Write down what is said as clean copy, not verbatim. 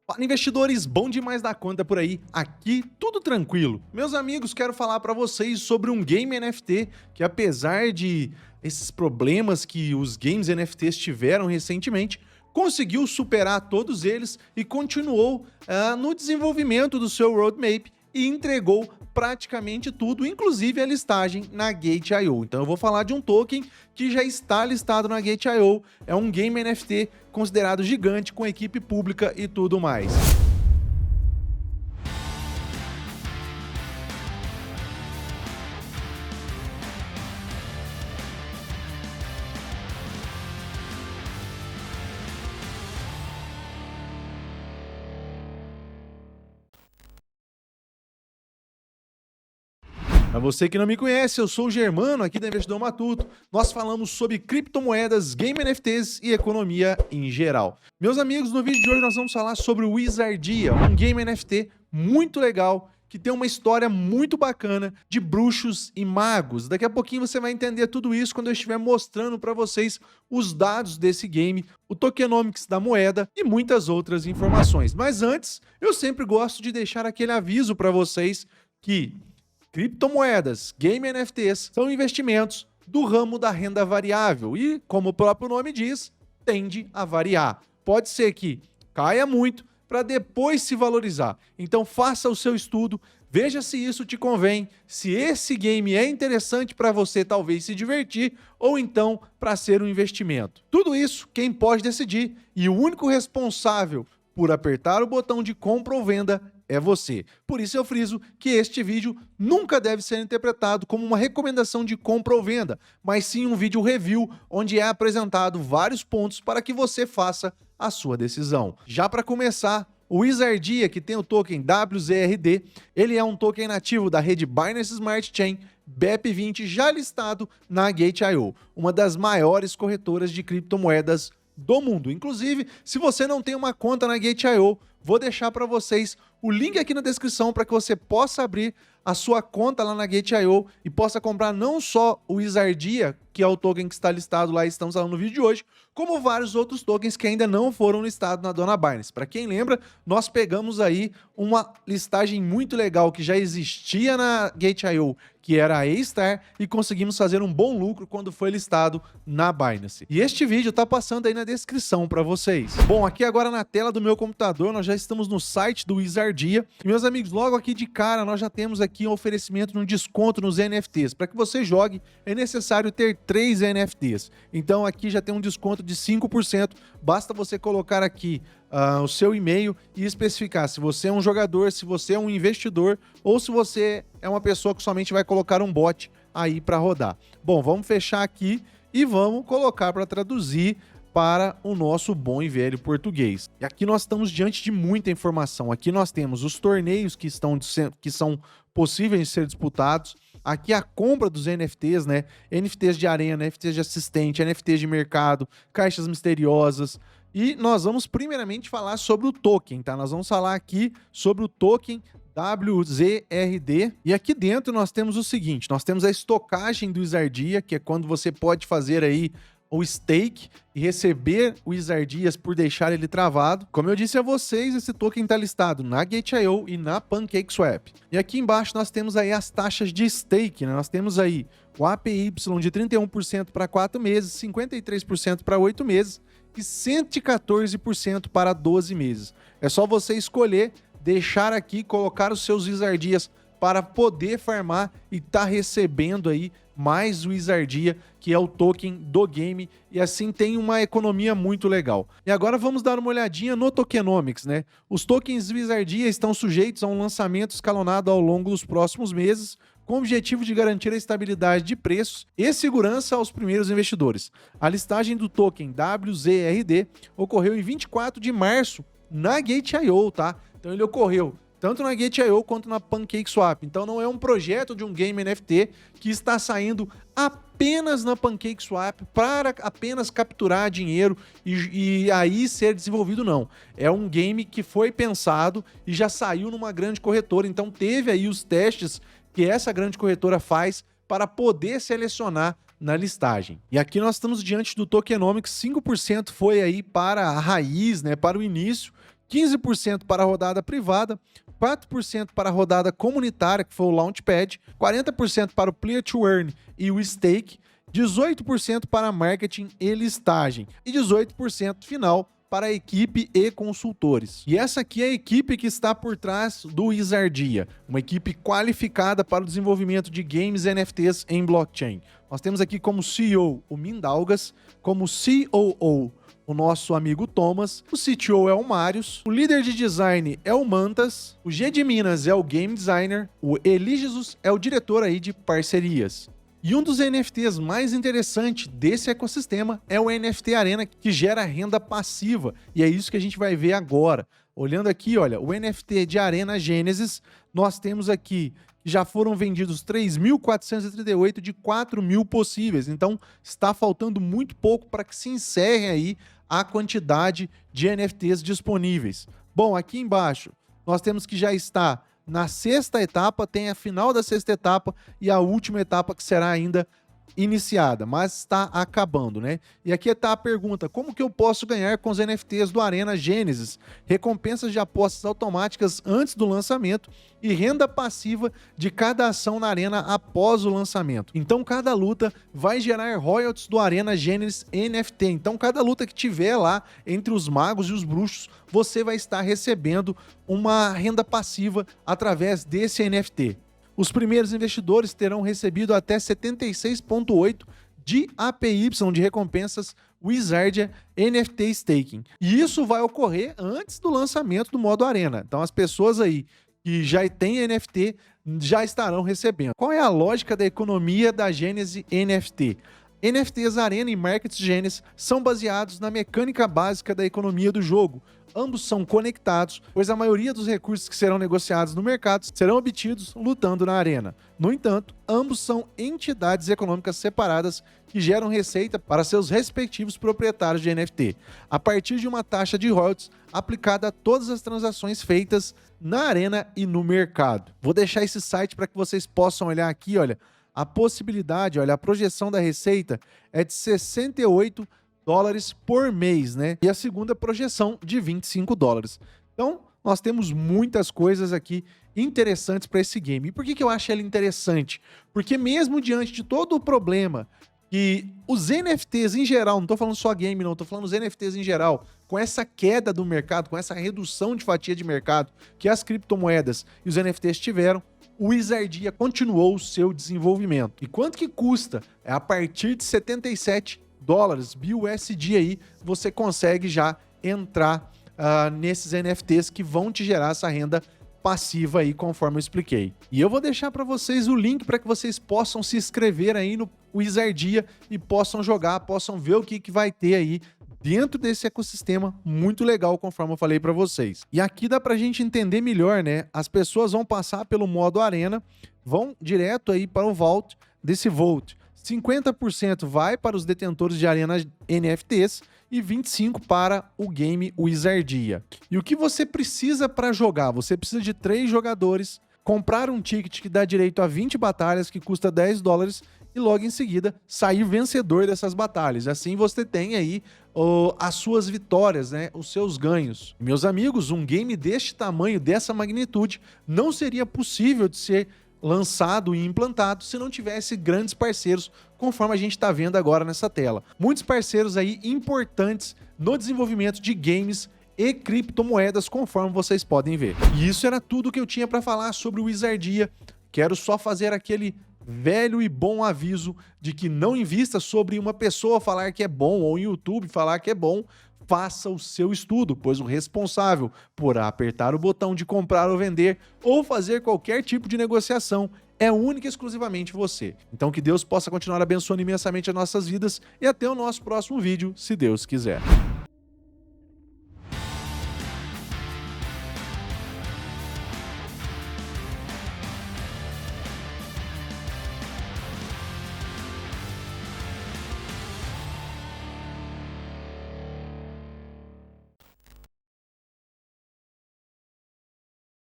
Fala, investidores, bom demais da conta por aí, aqui tudo tranquilo. Meus amigos, quero falar para vocês sobre um game NFT que, apesar de esses problemas que os games NFTs tiveram recentemente, conseguiu superar todos eles e continuou no desenvolvimento do seu roadmap e entregou praticamente tudo, inclusive a listagem na Gate.io. Então eu vou falar de um token que já está listado na Gate.io, é um game NFT considerado gigante, com equipe pública e tudo mais. Para você que não me conhece, eu sou o Germano, aqui da Investidor Matuto. Nós falamos sobre criptomoedas, game NFTs e economia em geral. Meus amigos, no vídeo de hoje nós vamos falar sobre o Wizardia, um game NFT muito legal, que tem uma história muito bacana de bruxos e magos. Daqui a pouquinho você vai entender tudo isso quando eu estiver mostrando para vocês os dados desse game, o tokenomics da moeda e muitas outras informações. Mas antes, eu sempre gosto de deixar aquele aviso para vocês que criptomoedas, game NFTs, são investimentos do ramo da renda variável e, como o próprio nome diz, tende a variar. Pode ser que caia muito para depois se valorizar. Então faça o seu estudo, veja se isso te convém, se esse game é interessante para você talvez se divertir ou então para ser um investimento. Tudo isso quem pode decidir, e o único responsável por apertar o botão de compra ou venda é você. Por isso eu friso que este vídeo nunca deve ser interpretado como uma recomendação de compra ou venda, mas sim um vídeo review onde é apresentado vários pontos para que você faça a sua decisão. Já para começar, o Wizardia, que tem o token WZRD, ele é um token nativo da rede Binance Smart Chain BEP20, já listado na Gate.io, uma das maiores corretoras de criptomoedas do mundo. Inclusive, se você não tem uma conta na Gate.io, vou deixar para vocês o link aqui na descrição para que você possa abrir a sua conta lá na Gate.io e possa comprar não só o Wizardia, que é o token que está listado lá e estamos falando no vídeo de hoje, como vários outros tokens que ainda não foram listados na dona Binance. Para quem lembra, nós pegamos aí uma listagem muito legal que já existia na Gate.io, que era a A-Star, e conseguimos fazer um bom lucro quando foi listado na Binance. E este vídeo tá passando aí na descrição para vocês. Bom, aqui agora na tela do meu computador, nós já estamos no site do Wizardia. E, meus amigos, logo aqui de cara, nós já temos aqui um oferecimento de um desconto nos NFTs. Para que você jogue, é necessário ter 3 NFTs. Então aqui já tem um desconto de 5%. Basta você colocar aqui o seu e-mail e especificar se você é um jogador, se você é um investidor ou se você é uma pessoa que somente vai colocar um bot aí para rodar. Bom, vamos fechar aqui e vamos colocar para traduzir para o nosso bom e velho português. E aqui nós estamos diante de muita informação. Aqui nós temos os torneios que são possíveis de ser disputados. Aqui a compra dos NFTs, né? NFTs de arena, NFTs de assistente, NFTs de mercado, caixas misteriosas. E nós vamos primeiramente falar sobre o token, tá? Nós vamos falar aqui sobre o token WZRD. E aqui dentro nós temos o seguinte, nós temos a estocagem do Wizardia, que é quando você pode fazer aí o stake e receber o Wizardias por deixar ele travado. Como eu disse a vocês, esse token está listado na Gate.io e na PancakeSwap. E aqui embaixo nós temos aí as taxas de stake, né? Nós temos aí o APY de 31% para 4 meses, 53% para 8 meses e 114% para 12 meses. É só você escolher, deixar aqui, colocar os seus Wizardias para poder farmar e tá recebendo aí mais Wizardia, que é o token do game, e assim tem uma economia muito legal. E agora vamos dar uma olhadinha no tokenomics, né? Os tokens Wizardia estão sujeitos a um lançamento escalonado ao longo dos próximos meses, com o objetivo de garantir a estabilidade de preços e segurança aos primeiros investidores. A listagem do token WZRD ocorreu em 24 de março na Gate.io, tá? Então ele ocorreu tanto na Gate.io quanto na PancakeSwap. Então não é um projeto de um game NFT que está saindo apenas na PancakeSwap para apenas capturar dinheiro e aí ser desenvolvido, não. É um game que foi pensado e já saiu numa grande corretora, então teve aí os testes que essa grande corretora faz para poder selecionar na listagem. E aqui nós estamos diante do tokenomics, 5% foi aí para a raiz, né, para o início, 15% para a rodada privada, 4% para a rodada comunitária, que foi o Launchpad, 40% para o Play to Earn e o Stake, 18% para marketing e listagem e 18% final para a equipe e consultores. E essa aqui é a equipe que está por trás do Wizardia, uma equipe qualificada para o desenvolvimento de games e NFTs em blockchain. Nós temos aqui como CEO o Mindaugas, como COO o nosso amigo Thomas, o CTO é o Marius, o líder de design é o Mantas, o G de Minas é o game designer, o Eligisus é o diretor aí de parcerias. E um dos NFTs mais interessantes desse ecossistema é o NFT Arena, que gera renda passiva, e é isso que a gente vai ver agora. Olhando aqui, olha, o NFT de Arena Gênesis, nós temos aqui que já foram vendidos 3.438 de 4.000 possíveis, então está faltando muito pouco para que se encerre aí a quantidade de NFTs disponíveis. Bom, aqui embaixo nós temos que já está na sexta etapa, tem a final da sexta etapa e a última etapa que será ainda iniciada, mas está acabando, né? E aqui está a pergunta: como que eu posso ganhar com os NFTs do Arena Gênesis? Recompensas de apostas automáticas antes do lançamento e renda passiva de cada ação na Arena após o lançamento. Então cada luta vai gerar royalties do Arena Gênesis NFT. Então cada luta que tiver lá entre os magos e os bruxos, você vai estar recebendo uma renda passiva através desse NFT. Os primeiros investidores terão recebido até 76,8 de APY de recompensas Wizardia NFT Staking. E isso vai ocorrer antes do lançamento do modo Arena. Então as pessoas aí que já têm NFT já estarão recebendo. Qual é a lógica da economia da Gênesis NFT? NFTs Arena e Markets Gênesis são baseados na mecânica básica da economia do jogo. Ambos são conectados, pois a maioria dos recursos que serão negociados no mercado serão obtidos lutando na arena. No entanto, ambos são entidades econômicas separadas que geram receita para seus respectivos proprietários de NFT, a partir de uma taxa de royalties aplicada a todas as transações feitas na arena e no mercado. Vou deixar esse site para que vocês possam olhar aqui, olha, a possibilidade, olha, a projeção da receita é de $68 por mês, né? E a segunda projeção de $25. Então, nós temos muitas coisas aqui interessantes para esse game. E por que eu acho ele interessante? Porque mesmo diante de todo o problema que os NFTs em geral, não estou falando só game não, estou falando os NFTs em geral, com essa queda do mercado, com essa redução de fatia de mercado que as criptomoedas e os NFTs tiveram, o Wizardia continuou o seu desenvolvimento. E quanto que custa? É a partir de $77 BUSD aí, você consegue já entrar nesses NFTs que vão te gerar essa renda passiva aí, conforme eu expliquei. E eu vou deixar para vocês o link para que vocês possam se inscrever aí no Wizardia e possam jogar, possam ver o que vai ter aí dentro desse ecossistema muito legal, conforme eu falei para vocês. E aqui dá pra gente entender melhor, né? As pessoas vão passar pelo modo Arena, vão direto aí para o Vault, desse Vault 50% vai para os detentores de Arena NFTs e 25% para o game Wizardia. E o que você precisa para jogar? Você precisa de 3 jogadores, comprar um ticket que dá direito a 20 batalhas, que custa $10, e logo em seguida sair vencedor dessas batalhas. Assim você tem aí as suas vitórias, né? Os seus ganhos. Meus amigos, um game deste tamanho, dessa magnitude, não seria possível de ser lançado e implantado se não tivesse grandes parceiros, conforme a gente está vendo agora nessa tela. Muitos parceiros aí importantes no desenvolvimento de games e criptomoedas, conforme vocês podem ver. E isso era tudo que eu tinha para falar sobre o Wizardia. Quero só fazer aquele velho e bom aviso de que não invista sobre uma pessoa falar que é bom ou em YouTube falar que é bom. Faça o seu estudo, pois o responsável por apertar o botão de comprar ou vender ou fazer qualquer tipo de negociação é única e exclusivamente você. Então que Deus possa continuar abençoando imensamente as nossas vidas e até o nosso próximo vídeo, se Deus quiser.